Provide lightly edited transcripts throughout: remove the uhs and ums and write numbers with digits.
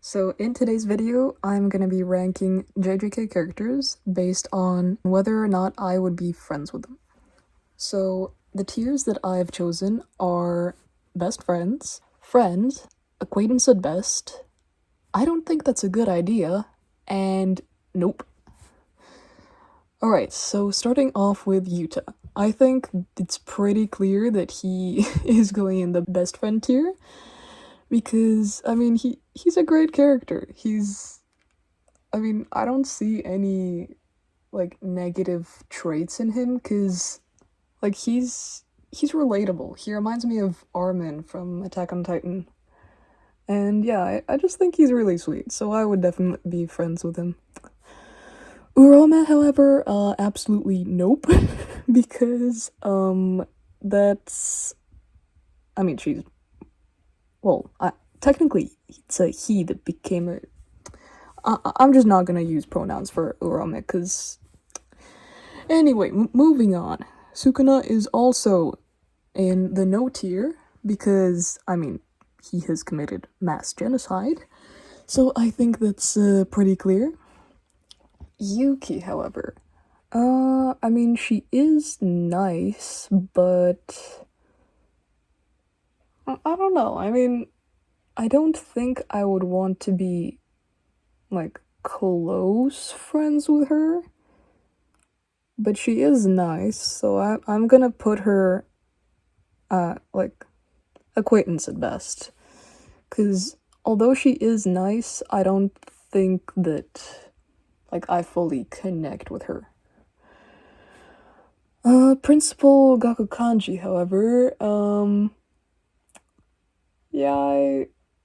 So in today's video, I'm gonna be ranking JJK characters based on whether or not I would be friends with them. So the tiers that I've chosen are best friends, friends, acquaintance at best, I don't think that's a good idea, and nope. Alright, so starting off with Yuta. I think it's pretty clear that he is going in the best friend tier. Because, I mean, he's a great character. I don't see any, like, negative traits in him, because, like, he's relatable. He reminds me of Armin from Attack on Titan. And yeah, I just think he's really sweet, so I would definitely be friends with him. Uroma, however, absolutely nope. Because, that's... I mean, she's... Well, technically, it's a he that became a... I'm just not gonna use pronouns for Urome, because... Anyway, moving on. Sukuna is also in the no tier, because, I mean, he has committed mass genocide, so I think that's pretty clear. Yuki, however, I mean, she is nice, but... I don't know, I mean, I don't think I would want to be, like, close friends with her. But she is nice, so I'm gonna put her, like, acquaintance at best. Because although she is nice, I don't think that, like, I fully connect with her. Principal Gakukanji, however, yeah,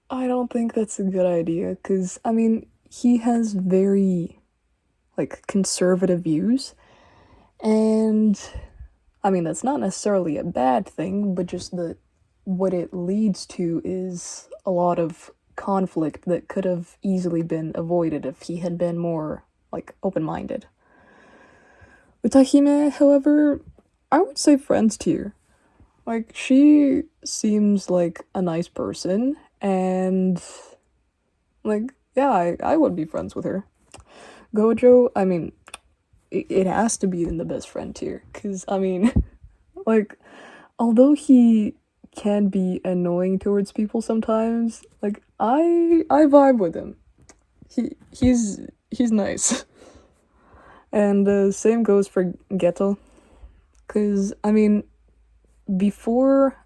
I don't think that's a good idea, because, I mean, he has very, like, conservative views, and, I mean, that's not necessarily a bad thing, but just that what it leads to is a lot of conflict that could have easily been avoided if he had been more, like, open-minded. Utahime, however, I would say friends tier. Like, she seems like a nice person, and, like, yeah, I would be friends with her. Gojo, I mean, it has to be in the best friend tier, because, I mean, like, although he can be annoying towards people sometimes, like, I vibe with him. He's nice. And same goes for Geto, because, I mean, before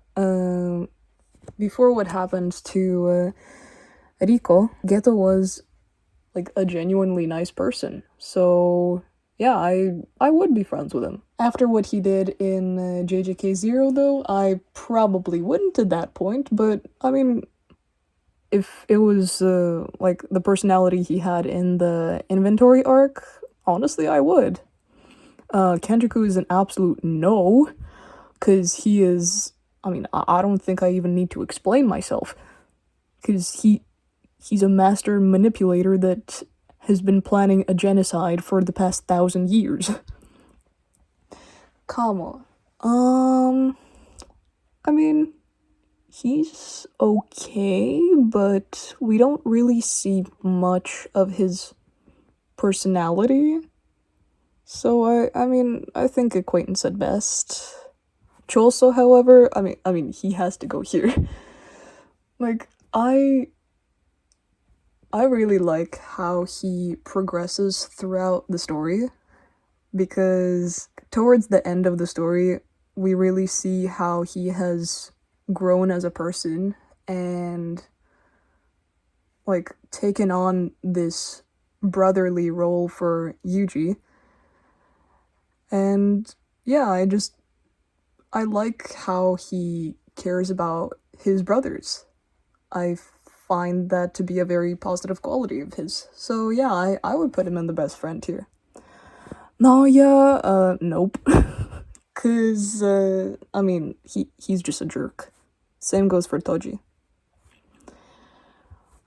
what happened to Riko, Geto was, like, a genuinely nice person, so yeah, I would be friends with him. After what he did in JJK 0, though, I probably wouldn't at that point, but, I mean, if it was, like, the personality he had in the inventory arc, honestly, I would. Kenjiku is an absolute no, because he is... I mean, I don't think I even need to explain myself, because he's a master manipulator that has been planning a genocide for the past 1,000 years. Kamo. I mean, he's okay, but we don't really see much of his personality. So I mean, I think acquaintance at best. Choso, however, I mean, he has to go here. Like, I really like how he progresses throughout the story, because towards the end of the story, we really see how he has grown as a person and, like, taken on this brotherly role for Yuji. And yeah, I like how he cares about his brothers. I find that to be a very positive quality of his. So yeah, I would put him in the best friend tier. Naoya, nope. Cause, I mean, he's just a jerk. Same goes for Toji.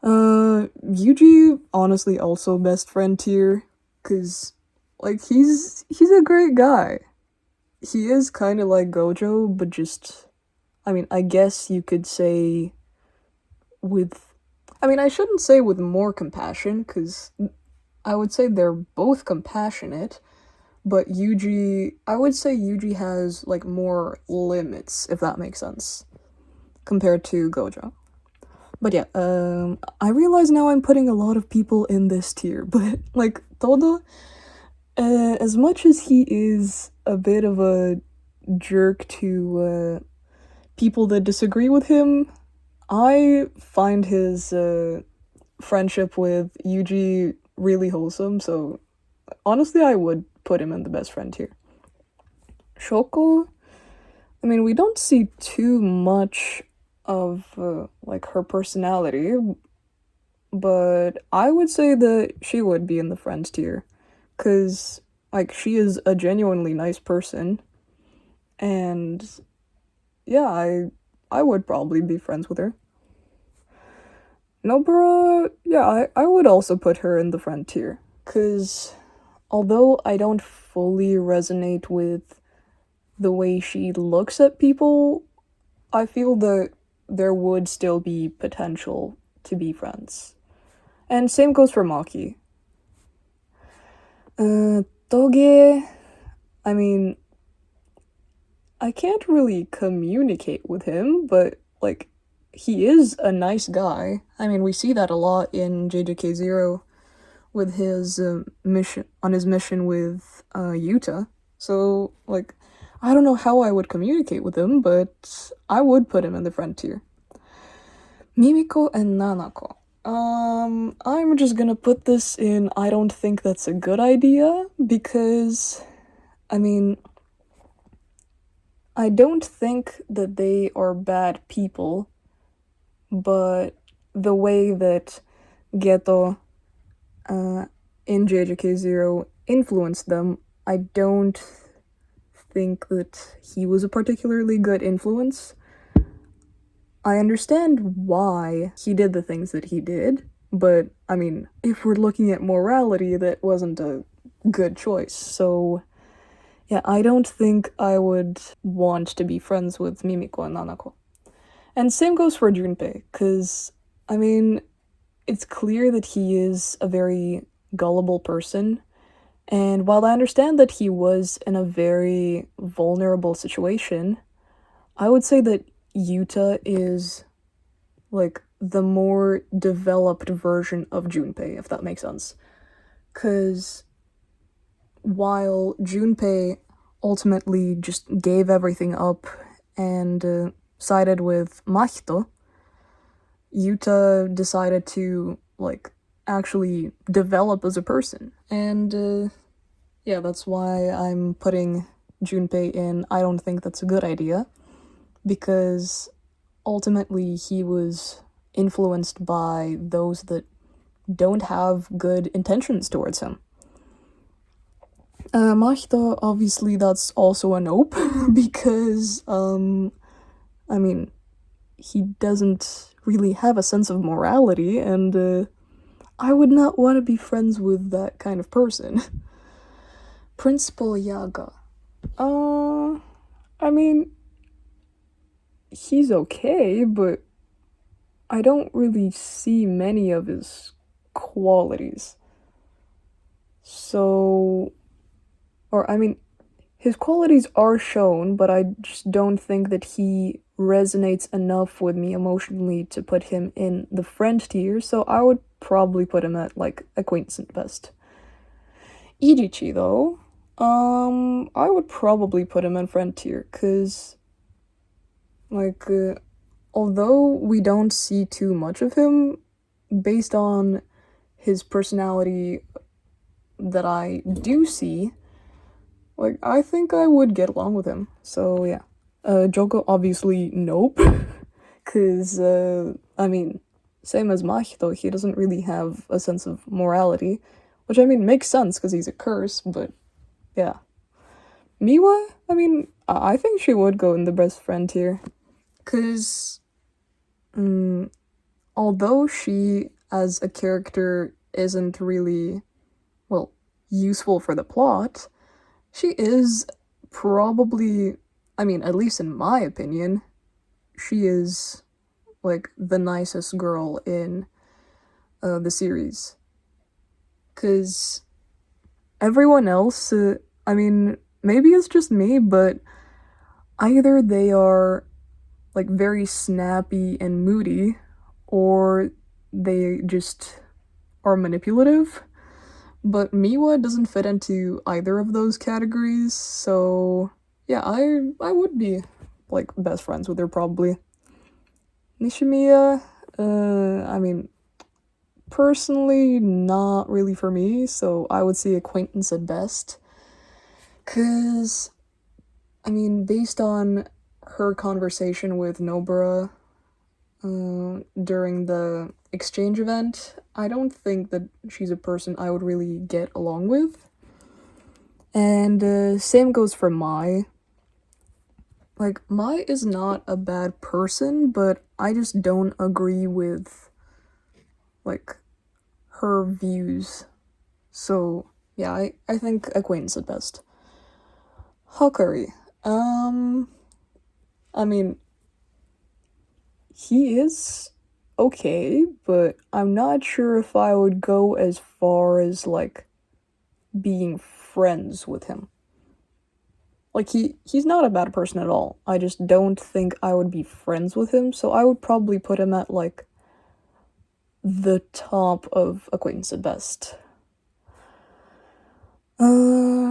Yuji, honestly, also best friend tier, cause, like, he's a great guy. He is kind of like Gojo, but just, I mean, I guess you could say with I mean, I shouldn't say with more compassion, because I would say they're both compassionate, but Yuji, I would say Yuji has, like, more limits, if that makes sense, compared to Gojo. But yeah, I realize now I'm putting a lot of people in this tier, but, like, Todo, as much as he is a bit of a jerk to, people that disagree with him, I find his, friendship with Yuji really wholesome, so honestly, I would put him in the best friend tier. Shoko, I mean, we don't see too much of, like, her personality, but I would say that she would be in the friend tier, because, like, she is a genuinely nice person, and yeah, I would probably be friends with her. Nobara, yeah, I would also put her in the friend tier, because although I don't fully resonate with the way she looks at people, I feel that there would still be potential to be friends. And same goes for Maki. Toge, I mean, I can't really communicate with him, but, like, he is a nice guy. I mean, we see that a lot in JJK Zero with his mission with Yuta. So, like, I don't know how I would communicate with him, but I would put him in the friend tier. Mimiko and Nanako. I'm just gonna put this in I don't think that's a good idea, because, I mean, I don't think that they are bad people, but the way that Geto in JJK Zero influenced them, I don't think that he was a particularly good influence. I understand why he did the things that he did, but I mean, if we're looking at morality, that wasn't a good choice. So, yeah, I don't think I would want to be friends with Mimiko and Nanako. And same goes for Junpei, because, I mean, it's clear that he is a very gullible person, and while I understand that he was in a very vulnerable situation, I would say that Yuta is, like, the more developed version of Junpei, if that makes sense. Because while Junpei ultimately just gave everything up and sided with Mahito, Yuta decided to, like, actually develop as a person. And yeah, that's why I'm putting Junpei in I don't think that's a good idea, because ultimately he was influenced by those that don't have good intentions towards him. Mahito, obviously that's also a nope, because, I mean, he doesn't really have a sense of morality, and I would not want to be friends with that kind of person. Principal Yaga. I mean, he's okay, but I don't really see many of his qualities. So, or I mean, his qualities are shown, but I just don't think that he resonates enough with me emotionally to put him in the friend tier, so I would probably put him at, like, acquaintance at best. Ijichi, though, I would probably put him in friend tier, cause, like, although we don't see too much of him, based on his personality that I do see, like, I think I would get along with him. So, yeah. Joko, obviously, nope. Because, I mean, same as Mahito, he doesn't really have a sense of morality. Which, I mean, makes sense because he's a curse, but yeah. Miwa, I mean, I think she would go in the best friend tier. Because, although she, as a character, isn't really, well, useful for the plot, she is probably, I mean, at least in my opinion, she is, like, the nicest girl in the series. Because everyone else, I mean, maybe it's just me, but either they are like very snappy and moody, or they just are manipulative. But Miwa doesn't fit into either of those categories, so yeah, I would be like best friends with her probably. Nishimiya, I mean, personally, not really for me, so I would say acquaintance at best. Cause, I mean, based on her conversation with Nobara during the exchange event, I don't think that she's a person I would really get along with. And same goes for Mai. Like, Mai is not a bad person, but I just don't agree with, like, her views. So, yeah, I think acquaintance at best. Hukari. I mean, he is okay, but I'm not sure if I would go as far as, like, being friends with him. Like, he's not a bad person at all. I just don't think I would be friends with him, so I would probably put him at, like, the top of acquaintance at best.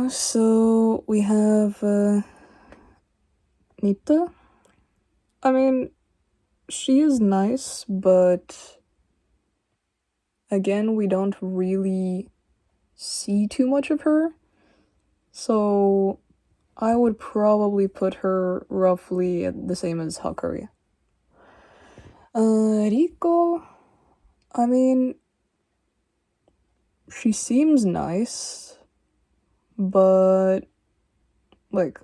So we have, Nita. I mean, she is nice, but again, we don't really see too much of her. So I would probably put her roughly at the same as Hakari. Riko, I mean, she seems nice, but like,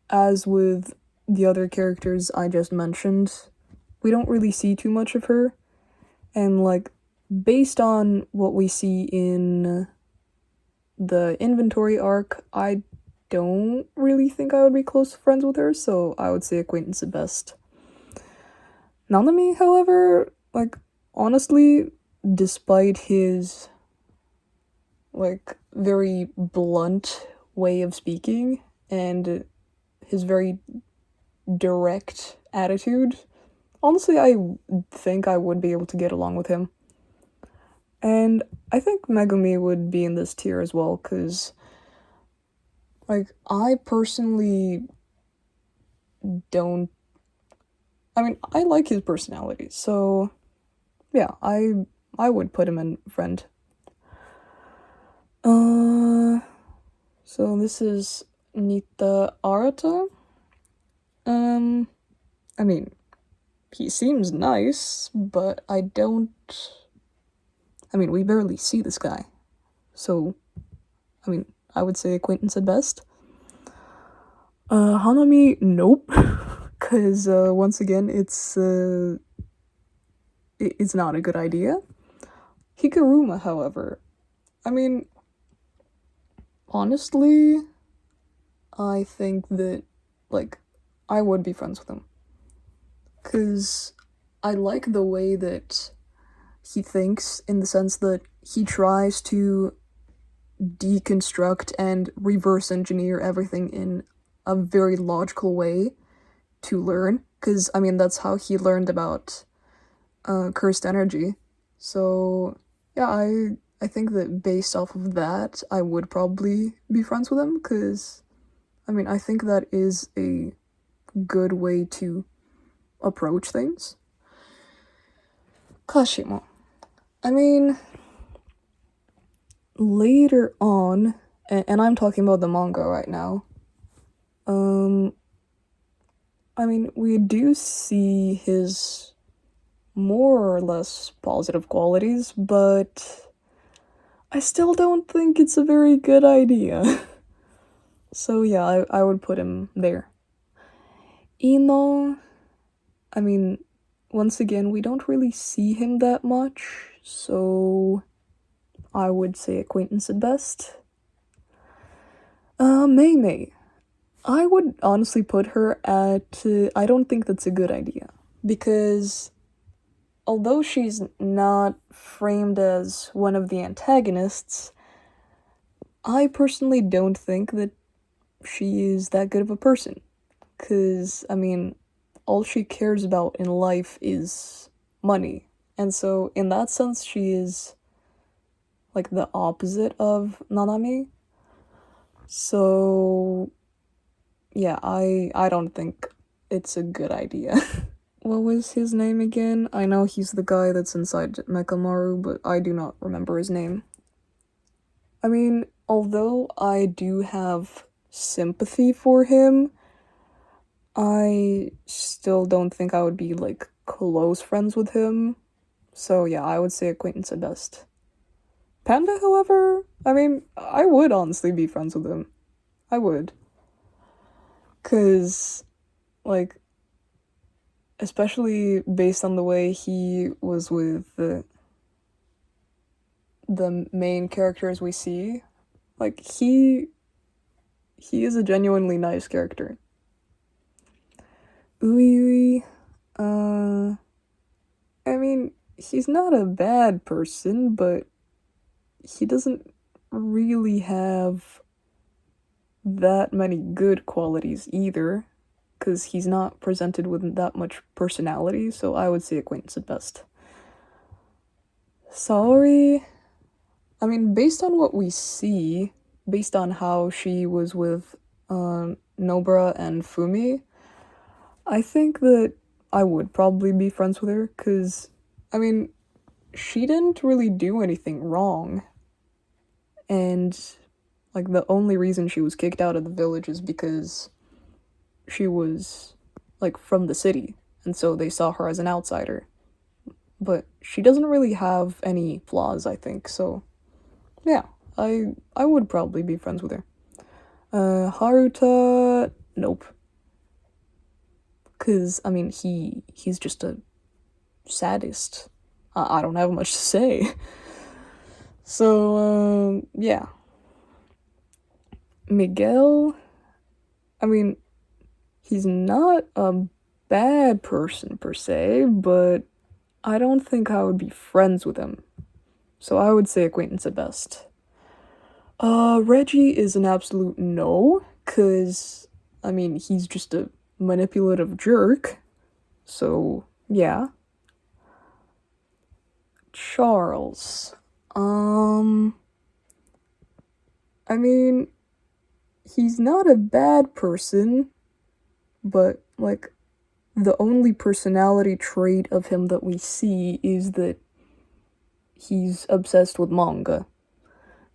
as with the other characters I just mentioned, we don't really see too much of her. And like, based on what we see in the inventory arc, I don't really think I would be close friends with her, so I would say acquaintance at best. Nanami, however, like, honestly, despite his like very blunt way of speaking and his very direct attitude, honestly, I think I would be able to get along with him. And I think Megumi would be in this tier as well, because, like, I personally don't. I mean, I like his personality, so yeah, I would put him in friend. So this is Nita Arata. I mean, he seems nice, but I don't. I mean, we barely see this guy, so I mean, I would say acquaintance at best. Hanami, nope, because once again, it's not a good idea. Hikaruma, however, I mean, honestly, I think that, like, I would be friends with him. Because I like the way that he thinks, in the sense that he tries to deconstruct and reverse engineer everything in a very logical way to learn. Because, I mean, that's how he learned about cursed energy. So, yeah, I think that based off of that, I would probably be friends with him, because, I mean, I think that is a good way to approach things. Kashimo. I mean, later on, and I'm talking about the manga right now, I mean, we do see his more or less positive qualities, but I still don't think it's a very good idea. So yeah, I would put him there. Ino, I mean, once again, we don't really see him that much, so I would say acquaintance at best. Mei Mei. I would honestly put her at, I don't think that's a good idea, because although she's not framed as one of the antagonists, I personally don't think that she is that good of a person. Because, I mean, all she cares about in life is money. And so, in that sense, she is like the opposite of Nanami. So, yeah, I don't think it's a good idea. What was his name again? I know he's the guy that's inside Mekamaru, but I do not remember his name. I mean, although I do have sympathy for him, I still don't think I would be, like, close friends with him. So yeah, I would say acquaintance at best. Panda, however, I mean, I would honestly be friends with him. I would. 'Cause, like, especially based on the way he was with the main characters we see, like, he is a genuinely nice character. Ui, I mean, he's not a bad person, but he doesn't really have that many good qualities either, because he's not presented with that much personality, so I would say acquaintance at best. Sorry. I mean, based on what we see, based on how she was with Nobara and Fumi, I think that I would probably be friends with her, because, I mean, she didn't really do anything wrong. And, like, the only reason she was kicked out of the village is because she was, like, from the city, and so they saw her as an outsider. But she doesn't really have any flaws, I think, so yeah, I would probably be friends with her. Haruta, nope. Cause I mean he's just a sadist. I don't have much to say. So yeah. Miguel, I mean, he's not a bad person per se, but I don't think I would be friends with him. So I would say acquaintance at best. Reggie is an absolute no, cause I mean he's just a manipulative jerk. So yeah. Charles. I mean, he's not a bad person, but like the only personality trait of him that we see is that he's obsessed with manga.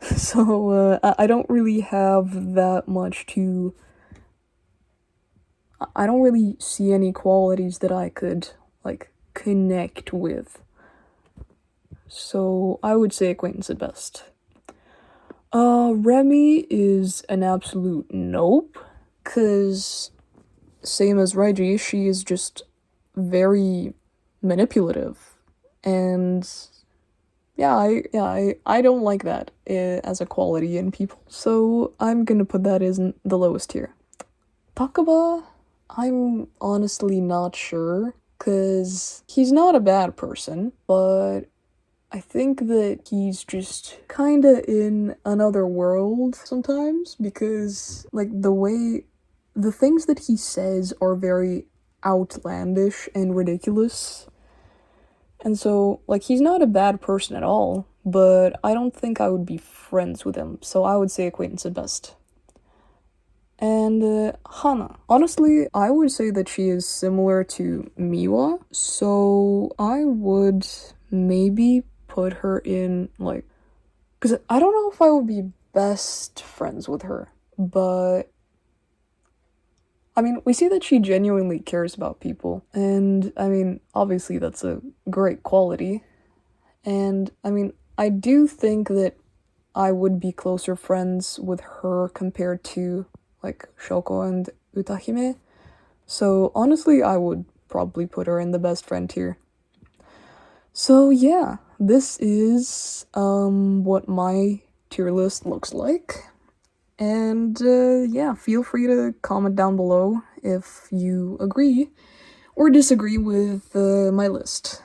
So I don't really have that much to. I don't really see any qualities that I could like connect with. So I would say acquaintance at best. Remy is an absolute nope, cause same as Reggie, she is just very manipulative, and yeah, I don't like that as a quality in people. So I'm gonna put that as the lowest tier. Takaba, I'm honestly not sure, cause he's not a bad person, but I think that he's just kinda in another world sometimes, because, like, the things that he says are very outlandish and ridiculous. And so, like, he's not a bad person at all, but I don't think I would be friends with him, so I would say acquaintance at best. And Hana. Honestly, I would say that she is similar to Miwa, so I would maybe put her in, like, because I don't know if I would be best friends with her, but I mean, we see that she genuinely cares about people, and I mean, obviously that's a great quality, and I mean, I do think that I would be closer friends with her compared to, like, Shoko and Utahime, so honestly, I would probably put her in the best friend tier. So yeah, this is what my tier list looks like. And yeah, feel free to comment down below if you agree or disagree with my list.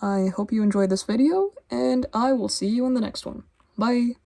I hope you enjoyed this video, and I will see you in the next one. Bye!